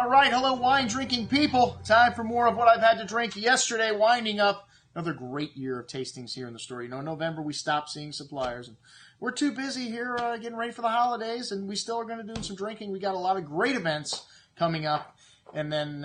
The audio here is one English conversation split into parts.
All right, hello wine drinking people. Time for more of what I've had to drink yesterday, winding up another great year of tastings here in the store. You know, in November we stopped seeing suppliers. And we're too busy here getting ready for the holidays, and we still are going to do some drinking. We got a lot of great events coming up. And then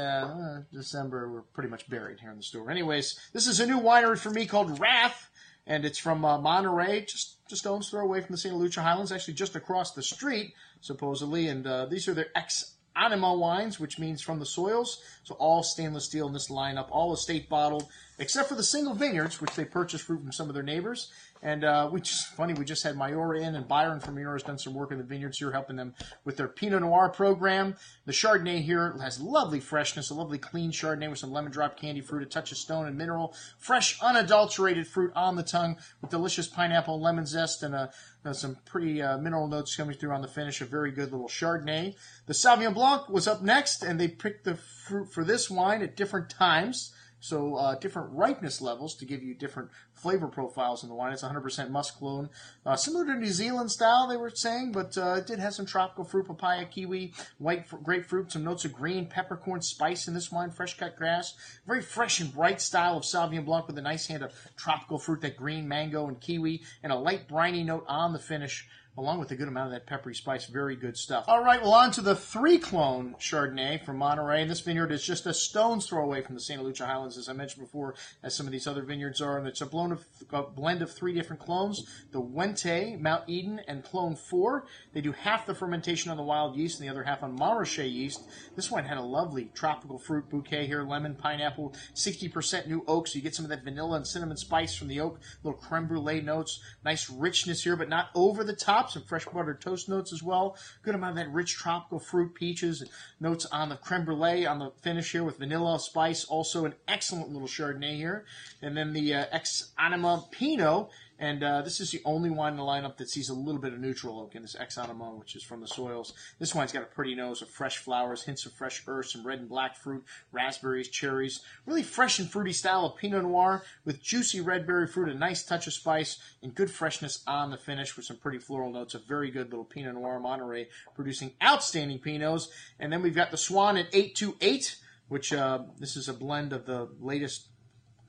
December, we're pretty much buried here in the store. Anyways, this is a new winery for me called Wrath, and it's from Monterey, just a stone's throw away from the St. Lucia Highlands, actually just across the street, supposedly. And these are their ex-anima wines, which means from the soils. So all stainless steel in this lineup, all estate bottled, except for the single vineyards, which they purchased fruit from some of their neighbors. And we just had Mayora in, and Byron from Mayora has done some work in the vineyards here, helping them with their Pinot Noir program. The Chardonnay here has lovely freshness, a lovely clean Chardonnay with some lemon drop candy fruit, a touch of stone and mineral, fresh, unadulterated fruit on the tongue with delicious pineapple and lemon zest, and some pretty mineral notes coming through on the finish. A very good little Chardonnay. The Sauvignon Blanc was up next, and they picked the fruit for this wine at different times. So different ripeness levels to give you different flavor profiles in the wine. It's 100% musclone. Similar to New Zealand style, they were saying, but it did have some tropical fruit, papaya, kiwi, white grapefruit, some notes of green, peppercorn, spice in this wine, fresh cut grass. Very fresh and bright style of Sauvignon Blanc with a nice hand of tropical fruit, that green, mango, and kiwi, and a light briny note on the finish, along with a good amount of that peppery spice. Very good stuff. All right, well, on to the 3-clone Chardonnay from Monterey. And this vineyard is just a stone's throw away from the St. Lucia Highlands, as I mentioned before, as some of these other vineyards are. And it's a blend of 3 different clones, the Wente, Mount Eden, and Clone 4. They do half the fermentation on the wild yeast and the other half on Montrachet yeast. This one had a lovely tropical fruit bouquet here, lemon, pineapple, 60% new oak, so you get some of that vanilla and cinnamon spice from the oak, little creme brulee notes, nice richness here, but not over the top. Some fresh buttered toast notes as well. Good amount of that rich tropical fruit, peaches, notes on the creme brulee on the finish here with vanilla spice. Also an excellent little Chardonnay here. And then the ex-anima Pinot. And this is the only wine in the lineup that sees a little bit of neutral oak in this ex-anima, which is from the soils. This wine's got a pretty nose of fresh flowers, hints of fresh earth, some red and black fruit, raspberries, cherries. Really fresh and fruity style of Pinot Noir with juicy red berry fruit, a nice touch of spice, and good freshness on the finish with some pretty floral notes. A very good little Pinot Noir. Monterey producing outstanding Pinots. And then we've got the Swan at 828, which this is a blend of the latest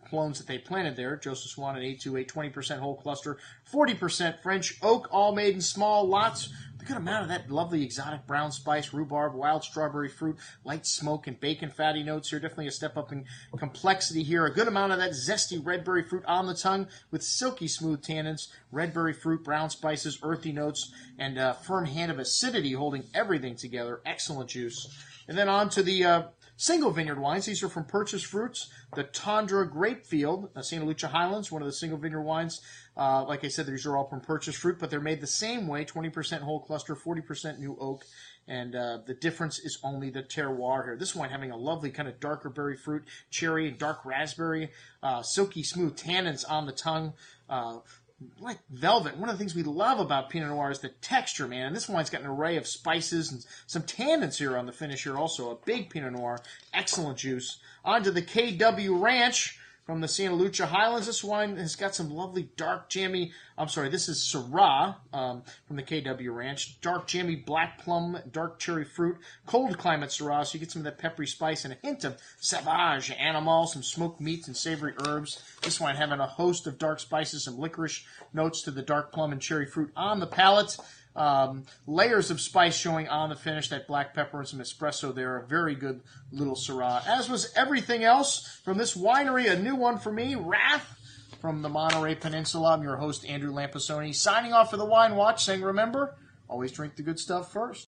clones that they planted there. Joseph Swan at 828, 20% whole cluster, 40% French oak, all made in small lots. A good amount of that lovely exotic brown spice, rhubarb, wild strawberry fruit, light smoke, and bacon fatty notes here. Definitely a step up in complexity here. A good amount of that zesty red berry fruit on the tongue with silky smooth tannins, red berry fruit, brown spices, earthy notes, and a firm hand of acidity holding everything together. Excellent juice. And then on to the single vineyard wines. These are from Purchased Fruits. The Tundra Grapefield, St. Lucia Highlands, one of the single vineyard wines. Like I said, these are all from Purchased Fruit, but they're made the same way, 20% whole cluster, 40% new oak. And the difference is only the terroir here. This wine having a lovely kind of darker berry fruit, cherry, and dark raspberry, silky smooth tannins on the tongue, like velvet. One of the things we love about Pinot Noir is the texture, man. And this wine's got an array of spices and some tannins here on the finish here also. A big Pinot Noir. Excellent juice. On to the KW Ranch from the Santa Lucia Highlands. This wine has got some lovely dark jammy, this is Syrah from the KW Ranch. Dark jammy black plum, dark cherry fruit, cold climate Syrah, so you get some of that peppery spice and a hint of sauvage animal, some smoked meats and savory herbs. This wine having a host of dark spices, some licorice notes to the dark plum and cherry fruit on the palate. Layers of spice showing on the finish, that black pepper and some espresso there. A very good little Syrah. As was everything else from this winery, a new one for me, Wrath from the Monterey Peninsula. I'm your host, Andrew Lampasoni, signing off for the Wine Watch, saying remember, always drink the good stuff first.